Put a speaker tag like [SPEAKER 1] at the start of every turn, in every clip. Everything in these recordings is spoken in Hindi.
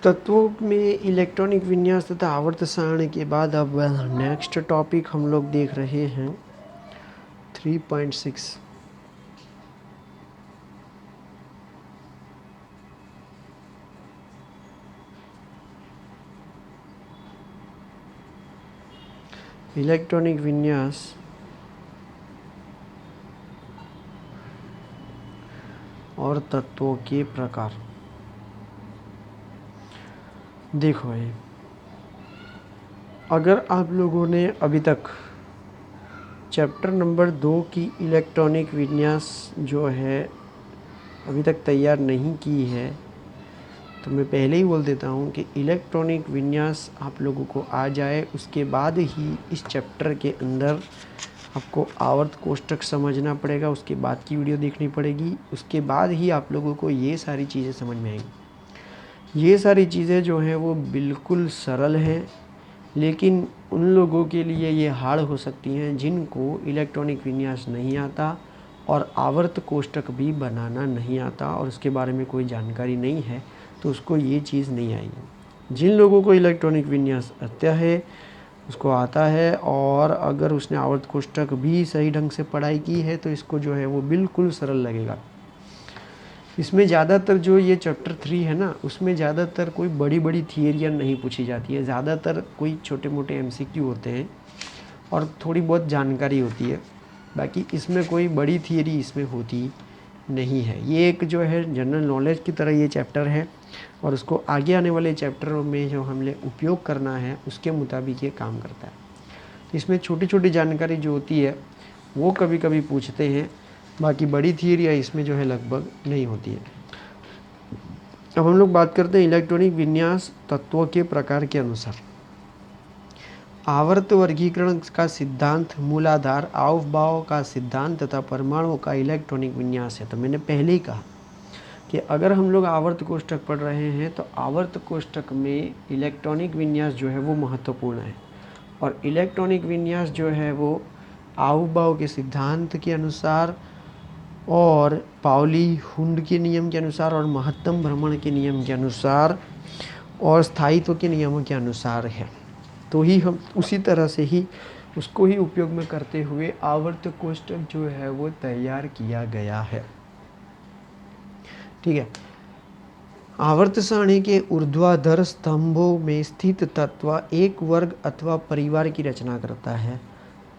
[SPEAKER 1] तत्वों में इलेक्ट्रॉनिक विन्यास तथा आवर्त सारणी के बाद अब नेक्स्ट टॉपिक हम लोग देख रहे हैं 3.6। इलेक्ट्रॉनिक विन्यास और तत्वों के प्रकार। देखो भाई, अगर आप लोगों ने अभी तक चैप्टर नंबर 2 की इलेक्ट्रॉनिक विन्यास जो है अभी तक तैयार नहीं की है, तो मैं पहले ही बोल देता हूँ कि इलेक्ट्रॉनिक विन्यास आप लोगों को आ जाए, उसके बाद ही इस चैप्टर के अंदर आपको आवर्त कोष्ठक समझना पड़ेगा, उसके बाद की वीडियो देखनी पड़ेगी, उसके बाद ही आप लोगों को ये सारी चीज़ें समझ में आएंगी। ये सारी चीज़ें जो हैं वो बिल्कुल सरल हैं, लेकिन उन लोगों के लिए ये हार्ड हो सकती हैं जिनको इलेक्ट्रॉनिक विन्यास नहीं आता और आवर्त कोष्ठक भी बनाना नहीं आता और उसके बारे में कोई जानकारी नहीं है, तो उसको ये चीज़ नहीं आएगी। जिन लोगों को इलेक्ट्रॉनिक विन्यास आता है, उसको आता है, और अगर उसने आवर्त कोष्ठक भी सही ढंग से पढ़ाई की है, तो इसको जो है वो बिल्कुल सरल लगेगा। इसमें ज़्यादातर जो ये चैप्टर 3 है ना, उसमें ज़्यादातर कोई बड़ी बड़ी थियरियाँ नहीं पूछी जाती है, ज़्यादातर कोई छोटे मोटे एमसीक्यू होते हैं और थोड़ी बहुत जानकारी होती है। बाकी इसमें कोई बड़ी थियरी इसमें होती नहीं है। ये एक जो है जनरल नॉलेज की तरह ये चैप्टर है, और उसको आगे आने वाले चैप्टरों में जो हमने उपयोग करना है उसके मुताबिक ये काम करता है। इसमें छोटी छोटी जानकारी जो होती है वो कभी कभी पूछते हैं, बाकी बड़ी थियरियाँ इसमें जो है लगभग नहीं होती है। अब हम लोग बात करते हैं इलेक्ट्रॉनिक विन्यास तत्वों के प्रकार के अनुसार। आवर्त वर्गीकरण का सिद्धांत, मूलाधार, आवभाव का सिद्धांत तथा परमाणुओं का इलेक्ट्रॉनिक विन्यास है। तो मैंने पहले ही कहा कि अगर हम लोग आवर्त कोष्ठक पढ़ रहे हैं तो आवर्त कोष्ठक में इलेक्ट्रॉनिक विन्यास जो है वो महत्वपूर्ण है, और इलेक्ट्रॉनिक विन्यास जो है वो आवभाव के सिद्धांत के अनुसार और पाउली हुंड के नियम के अनुसार और महत्तम भ्रमण के नियम के अनुसार और स्थायित्व के नियमों के अनुसार है। तो ही हम उसी तरह से ही उसको ही उपयोग में करते हुए आवर्त कोष्ठक जो है वो तैयार किया गया है। ठीक है। आवर्त सारणी के ऊर्ध्वाधर स्तंभों में स्थित तत्व एक वर्ग अथवा परिवार की रचना करता है।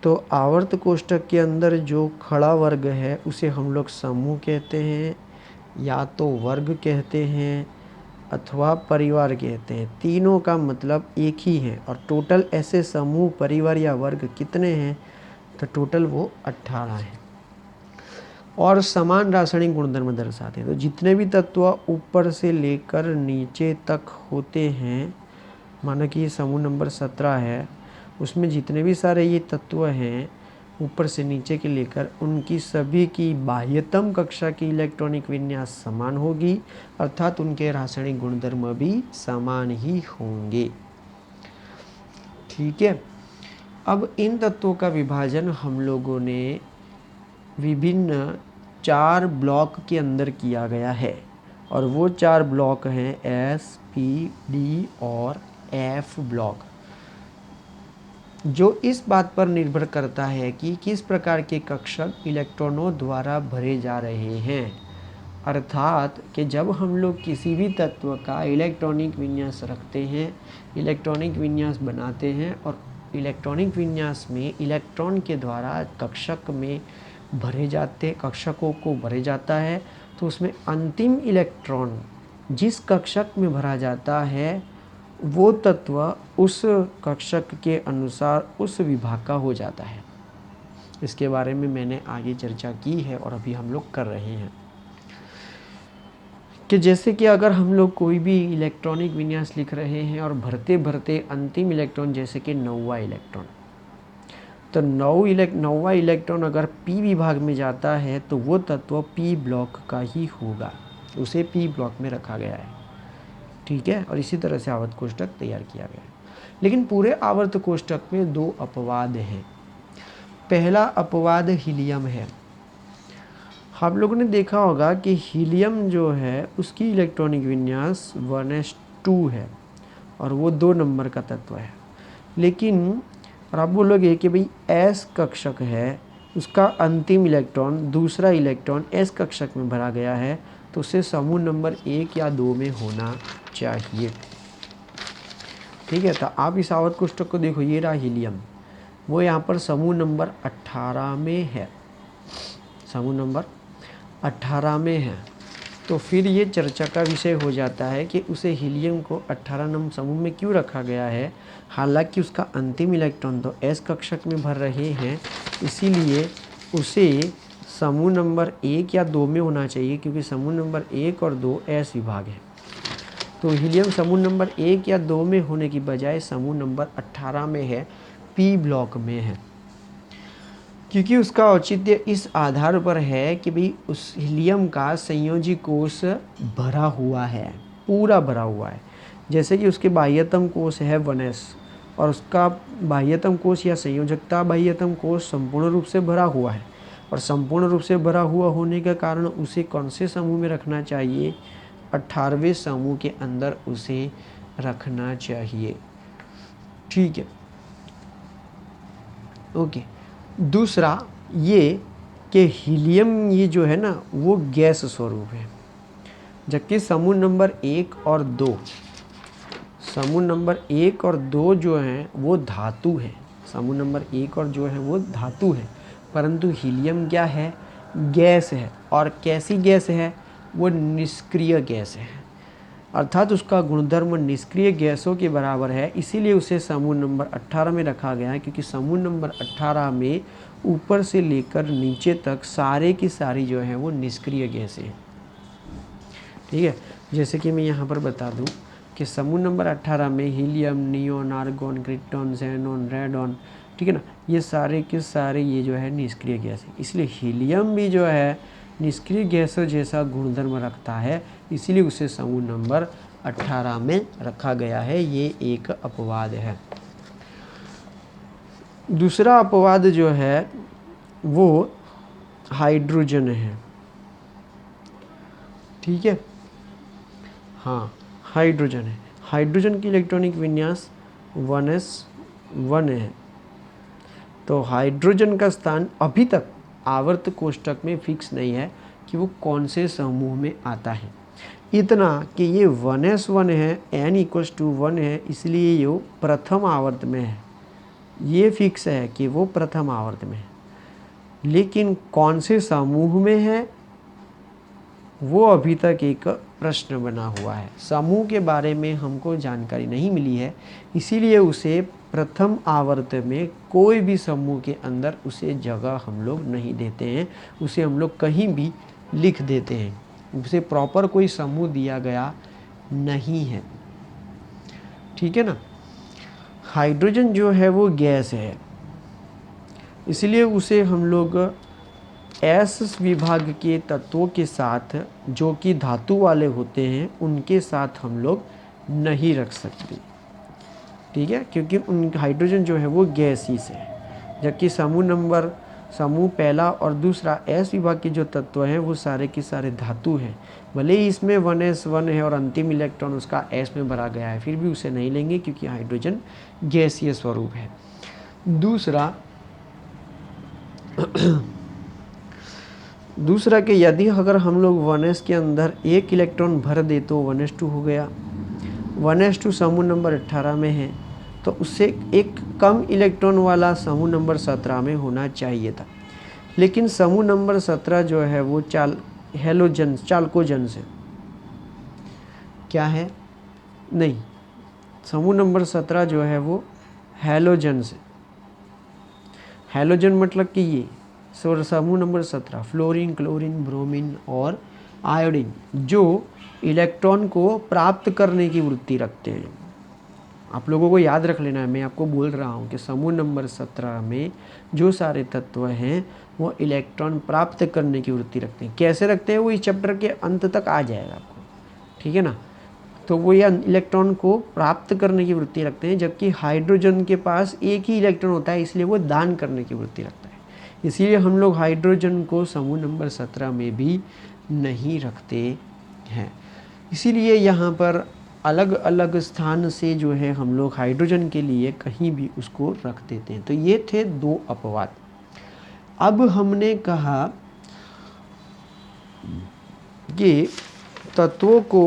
[SPEAKER 1] तो आवर्त कोष्ठक के अंदर जो खड़ा वर्ग है उसे हम लोग समूह कहते हैं, या तो वर्ग कहते हैं अथवा परिवार कहते हैं। तीनों का मतलब एक ही है, और टोटल ऐसे समूह, परिवार या वर्ग कितने हैं, तो टोटल वो 18 हैं, और समान रासायनिक गुणधर्म दर्शाते हैं। तो जितने भी तत्व ऊपर से लेकर नीचे तक होते हैं, माना कि ये समूह नंबर 17 है, उसमें जितने भी सारे ये तत्व हैं ऊपर से नीचे के लेकर, उनकी सभी की बाह्यतम कक्षा की इलेक्ट्रॉनिक विन्यास समान होगी, अर्थात उनके रासायनिक गुणधर्म भी समान ही होंगे। ठीक है। अब इन तत्वों का विभाजन हम लोगों ने विभिन्न 4 ब्लॉक के अंदर किया गया है, और वो 4 ब्लॉक हैं एस, पी, डी और एफ ब्लॉक, जो इस बात पर निर्भर करता है कि किस प्रकार के कक्षक इलेक्ट्रॉनों द्वारा भरे जा रहे हैं। अर्थात कि जब हम लोग किसी भी तत्व का इलेक्ट्रॉनिक विन्यास रखते हैं, इलेक्ट्रॉनिक विन्यास बनाते हैं, और इलेक्ट्रॉनिक विन्यास में इलेक्ट्रॉन के द्वारा कक्षक में भरे जाते, कक्षकों को भरे जाता है, तो उसमें अंतिम इलेक्ट्रॉन जिस कक्षक में भरा जाता है वो तत्व उस कक्षक के अनुसार उस विभाग का हो जाता है। इसके बारे में मैंने आगे चर्चा की है और अभी हम लोग कर रहे हैं कि जैसे कि अगर हम लोग कोई भी इलेक्ट्रॉनिक विन्यास लिख रहे हैं और भरते भरते अंतिम इलेक्ट्रॉन, जैसे कि 9वां इलेक्ट्रॉन, तो 9वां इलेक्ट्रॉन अगर पी विभाग में जाता है तो वो तत्व पी ब्लॉक का ही होगा, उसे पी ब्लॉक में रखा गया है। ठीक है। और इसी तरह से आवर्त कोष्ठक तैयार किया गया है। लेकिन पूरे आवर्त कोष्ठक में 2 अपवाद हैं। पहला अपवाद हीलियम है। आप लोगों ने देखा होगा कि हीलियम जो है उसकी इलेक्ट्रॉनिक विन्यास 1s 2 है और वो 2 नंबर का तत्व है। लेकिन और आप बोलोगे कि भाई S कक्षक है, उसका अंतिम इलेक्ट्रॉन दूसरा इलेक्ट्रॉन S कक्षक में भरा गया है, तो उसे समूह नंबर 1 या 2 में होना चाहिए। ठीक है, तो आप इस आवर्त कोष्ठक को देखो, ये रहा हीलियम, वो यहाँ पर समूह नंबर 18 में है, समूह नंबर 18 में है। तो फिर ये चर्चा का विषय हो जाता है कि उसे हीलियम को 18 नंबर समूह में क्यों रखा गया है, हालांकि उसका अंतिम इलेक्ट्रॉन तो S कक्षक में भर रहे हैं, इसीलिए उसे समूह नंबर 1 या 2 में होना चाहिए, क्योंकि समूह नंबर 1 और 2 S विभाग है। तो हीलियम समूह नंबर 1 या 2 में होने की बजाय समूह नंबर 18 में है, P ब्लॉक में है, क्योंकि उसका औचित्य इस आधार पर है कि भाई उस हीलियम का संयोजी कोष भरा हुआ है, पूरा भरा हुआ है। जैसे कि उसके बाह्यतम कोष है 1s और उसका बाह्यतम कोष या संयोजकता बाह्यतम कोष संपूर्ण रूप से भरा हुआ है, और संपूर्ण रूप से भरा हुआ होने के कारण उसे कौन से समूह में रखना चाहिए, 18वें समूह के अंदर उसे रखना चाहिए। ठीक है, ओके। दूसरा ये कि हीलियम ये जो है ना वो गैस स्वरूप है, जबकि समूह नंबर 1 और 2, समूह नंबर 1 और 2 जो हैं वो धातु है, समूह नंबर 1 और जो है वो धातु है, परंतु हीलियम क्या है, गैस है। और कैसी गैस है, वो निष्क्रिय गैस है, अर्थात उसका गुणधर्म निष्क्रिय गैसों के बराबर है, इसीलिए उसे समूह नंबर 18 में रखा गया है, क्योंकि समूह नंबर 18 में ऊपर से लेकर नीचे तक सारे की सारी जो है वो निष्क्रिय गैसें हैं। ठीक है, जैसे कि मैं यहाँ पर बता दूँ कि समूह नंबर 18 में helium, neon, argon, krypton, xenon, radon, ठीक है ना, ये सारे के सारे ये जो है निष्क्रिय गैस है, इसलिए हीलियम भी जो है निष्क्रिय गैसों जैसा गुणधर्म रखता है, इसीलिए उसे समूह नंबर 18 में रखा गया है। ये एक अपवाद है। दूसरा अपवाद जो है वो हाइड्रोजन है। ठीक है, हाँ हाइड्रोजन है। हाइड्रोजन की इलेक्ट्रॉनिक विन्यास 1s1 है। तो हाइड्रोजन का स्थान अभी तक आवर्त कोष्ठक में फिक्स नहीं है कि वो कौन से समूह में आता है, इतना कि ये 1s1 है, n=1 है, इसलिए ये प्रथम आवर्त में है, ये फिक्स है कि वो प्रथम आवर्त में है। लेकिन कौन से समूह में है वो अभी तक एक प्रश्न बना हुआ है, समूह के बारे में हमको जानकारी नहीं मिली है, इसीलिए उसे प्रथम आवर्त में कोई भी समूह के अंदर उसे जगह हम लोग नहीं देते हैं, उसे हम लोग कहीं भी लिख देते हैं, उसे प्रॉपर कोई समूह दिया गया नहीं है। ठीक है ना, हाइड्रोजन जो है वो गैस है, इसलिए उसे हम लोग एस विभाग के तत्वों के साथ जो कि धातु वाले होते हैं उनके साथ हम लोग नहीं रख सकते। ठीक है, क्योंकि उन हाइड्रोजन जो है वो गैसीस है, जबकि समूह पहला और दूसरा एस विभाग के जो तत्व हैं वो सारे के सारे धातु हैं। भले ही इसमें 1s1 है और अंतिम इलेक्ट्रॉन उसका एस में भरा गया है, फिर भी उसे नहीं लेंगे क्योंकि हाइड्रोजन गैसीय स्वरूप है। दूसरा कि यदि अगर हम लोग 1s के अंदर एक इलेक्ट्रॉन भर दे तो 1s2 हो गया, 1s2 समूह नंबर 18 में है, तो उससे एक कम इलेक्ट्रॉन वाला समूह नंबर 17 में होना चाहिए था। लेकिन समूह नंबर 17 जो है वो चाल्कोजन से क्या है, नहीं, समूह नंबर 17 जो है वो हैलोजन से, हैलोजन मतलब कि ये समूह नंबर 17 फ्लोरीन, क्लोरीन, ब्रोमीन और आयोडीन जो इलेक्ट्रॉन को प्राप्त करने की वृत्ति रखते हैं। आप लोगों को याद रख लेना है, मैं आपको बोल रहा हूँ कि समूह नंबर 17 में जो सारे तत्व हैं वो इलेक्ट्रॉन प्राप्त करने की वृत्ति रखते हैं। कैसे रखते हैं वो इस चैप्टर के अंत तक आ जाएगा आपको, ठीक है ना। तो वो ये इलेक्ट्रॉन को प्राप्त करने की वृत्ति रखते हैं, जबकि हाइड्रोजन के पास एक ही इलेक्ट्रॉन होता है, इसलिए वो दान करने की वृत्ति रखता है। इसीलिए हम लोग हाइड्रोजन को समूह नंबर 17 में भी नहीं रखते हैं। इसीलिए यहाँ पर अलग अलग स्थान से जो है हम लोग हाइड्रोजन के लिए कहीं भी उसको रख देते हैं। तो ये थे दो अपवाद। अब हमने कहा कि तत्वों को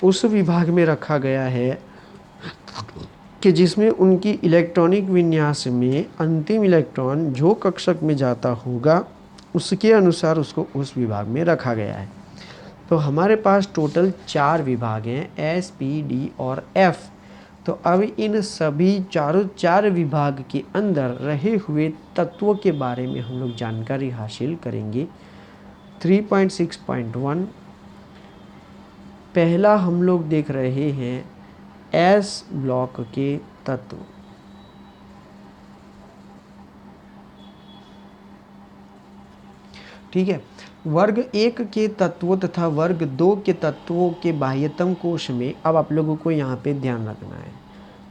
[SPEAKER 1] उस विभाग में रखा गया है कि जिसमें उनकी इलेक्ट्रॉनिक विन्यास में अंतिम इलेक्ट्रॉन जो कक्षक में जाता होगा उसके अनुसार उसको उस विभाग में रखा गया है। तो हमारे पास टोटल 4 विभाग हैं, एस, पी, डी और एफ। तो अब इन सभी चारों 4 विभाग के अंदर रहे हुए तत्वों के बारे में हम लोग जानकारी हासिल करेंगे। 3.6.1 पहला हम लोग देख रहे हैं एस ब्लॉक के तत्व। ठीक है, वर्ग 1 के तत्वों तथा वर्ग 2 के तत्वों के बाह्यतम कोश में अब आप लोगों को यहाँ पे ध्यान रखना है।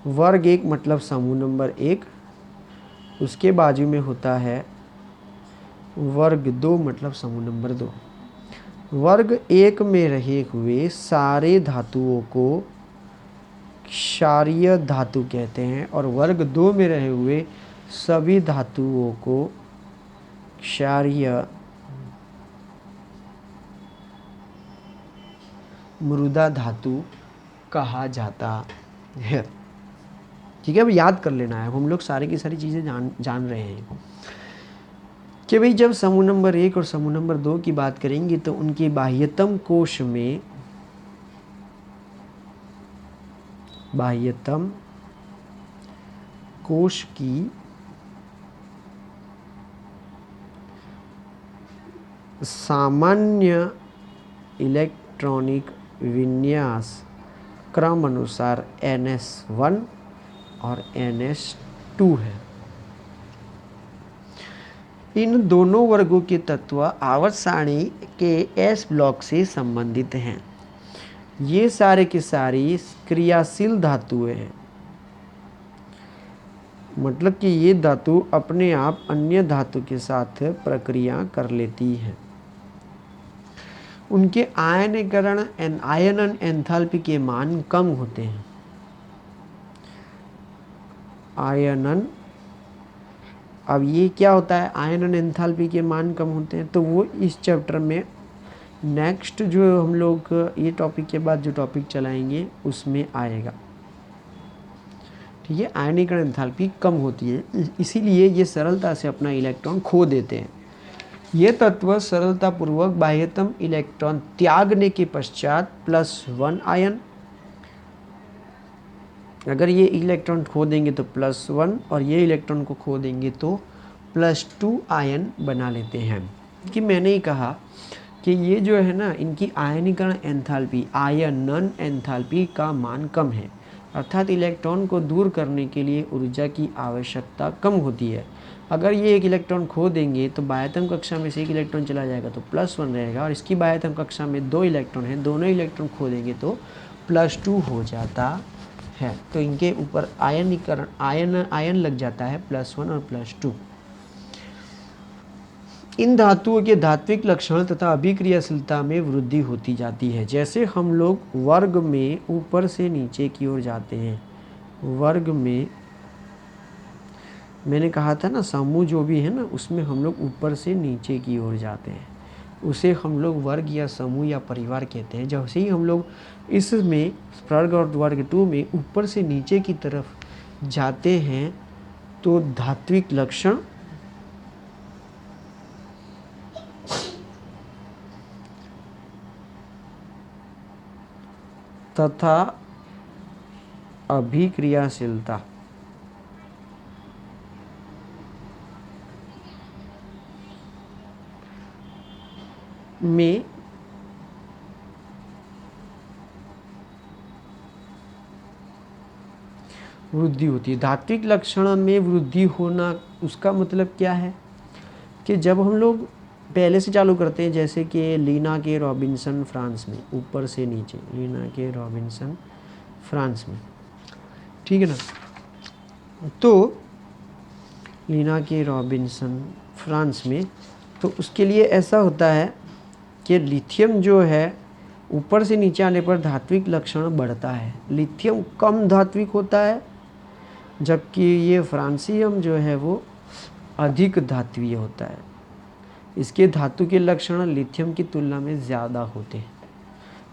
[SPEAKER 1] वर्ग 1 मतलब समूह नंबर 1, उसके बाजू में होता है वर्ग 2 मतलब समूह नंबर 2। वर्ग 1 में रहे हुए सारे धातुओं को क्षारीय धातु कहते हैं और वर्ग 2 में रहे हुए सभी धातुओं को क्षारीय मृदा धातु कहा जाता है। ठीक है, अब याद कर लेना है। हम लोग सारी की सारी चीज़ें जान रहे हैं कि भाई जब समूह नंबर 1 और समूह नंबर 2 की बात करेंगे तो उनके बाह्यतम कोश में बाह्यतम कोश की सामान्य इलेक्ट्रॉनिक विन्यास क्रम अनुसार NS1 और NS2 है। इन दोनों वर्गों के तत्व आवर्त सारणी के S ब्लॉक से संबंधित हैं। ये सारे के सारी क्रियाशील धातुएं हैं, मतलब कि ये धातु अपने आप अन्य धातु के साथ प्रक्रिया कर लेती है। उनके आयनीकरण आयनन एंथैल्पी के मान कम होते हैं। आयनन, अब ये क्या होता है, आयनन एंथैल्पी के मान कम होते हैं, तो वो इस चैप्टर में नेक्स्ट जो हम लोग ये टॉपिक के बाद जो टॉपिक चलाएंगे उसमें आएगा। ठीक है, आयनीकरण एंथैल्पी कम होती है, इसीलिए ये सरलता से अपना इलेक्ट्रॉन खो देते हैं। ये तत्व सरलतापूर्वक बाह्यतम इलेक्ट्रॉन त्यागने के पश्चात +1 आयन, अगर ये इलेक्ट्रॉन खो देंगे तो +1 और ये इलेक्ट्रॉन को खो देंगे तो +2 आयन बना लेते हैं। कि मैंने ही कहा कि ये जो है ना, इनकी आयनीकरण एंथैल्पी आयनन एंथैल्पी का मान कम है, अर्थात इलेक्ट्रॉन को दूर करने के लिए ऊर्जा की आवश्यकता कम होती है। अगर ये एक इलेक्ट्रॉन खो देंगे तो बाह्यतम कक्षा में से एक इलेक्ट्रॉन चला जाएगा तो +1 रहेगा, और इसकी बाह्यतम कक्षा में 2 इलेक्ट्रॉन हैं, दोनों इलेक्ट्रॉन खो देंगे तो +2 हो जाता है। तो इनके ऊपर आयनीकरण आयन लग जाता है +1 और +2। इन धातुओं के धात्विक लक्षण तथा अभिक्रियाशीलता में वृद्धि होती जाती है। जैसे हम लोग वर्ग में ऊपर से नीचे की ओर जाते हैं, वर्ग में मैंने कहा था ना, समूह जो भी है ना उसमें हम लोग ऊपर से नीचे की ओर जाते हैं, उसे हम लोग वर्ग या समूह या परिवार कहते हैं। जैसे ही हम लोग इसमें वर्ग और वर्ग 2 में ऊपर से नीचे की तरफ जाते हैं तो धात्विक लक्षण तथा अभिक्रियाशीलता में वृद्धि होती है। धात्विक लक्षण में वृद्धि होना उसका मतलब क्या है कि जब हम लोग पहले से चालू करते हैं, जैसे कि लीना के रॉबिन्सन फ्रांस में, ऊपर से नीचे, लीना के रॉबिन्सन फ्रांस में, ठीक है ना, तो लीना के रॉबिन्सन फ्रांस में, तो उसके लिए ऐसा होता है कि लिथियम जो है ऊपर से नीचे आने पर धात्विक लक्षण बढ़ता है। लिथियम कम धात्विक होता है, जबकि ये फ्रांसियम जो है वो अधिक धात्वीय होता है। इसके धातु के लक्षण लिथियम की तुलना में ज़्यादा होते हैं।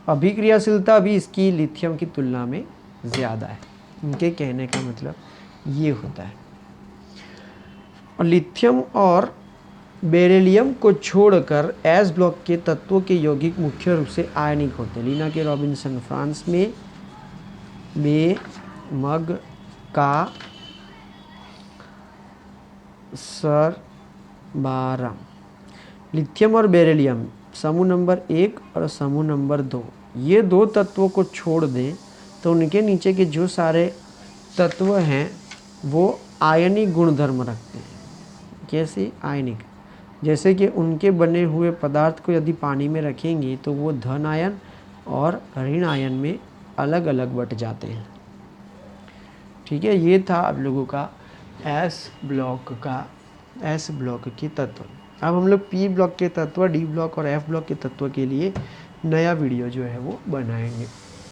[SPEAKER 1] अभिक्रियाशीलता भी इसकी लिथियम की तुलना में ज़्यादा है। उनके कहने का मतलब ये होता है। और लिथियम और बेरिलियम को छोड़कर एस ब्लॉक के तत्वों के यौगिक मुख्य रूप से आयनिक होते हैं। लीना के रॉबिन्सन, फ्रांस में बे मग का सर 12। लिथियम और बेरिलियम समूह नंबर 1 और समूह नंबर 2, ये दो तत्वों को छोड़ दें तो उनके नीचे के जो सारे तत्व हैं वो आयनिक गुणधर्म रखते हैं। कैसे आयनिक? जैसे कि उनके बने हुए पदार्थ को यदि पानी में रखेंगे तो वो धन आयन और ऋण आयन में अलग अलग बट जाते हैं। ठीक है, ये था आप लोगों का एस ब्लॉक के तत्व। अब हम लोग पी ब्लॉक के तत्व, डी ब्लॉक और एफ ब्लॉक के तत्व के लिए नया वीडियो जो है वो बनाएंगे।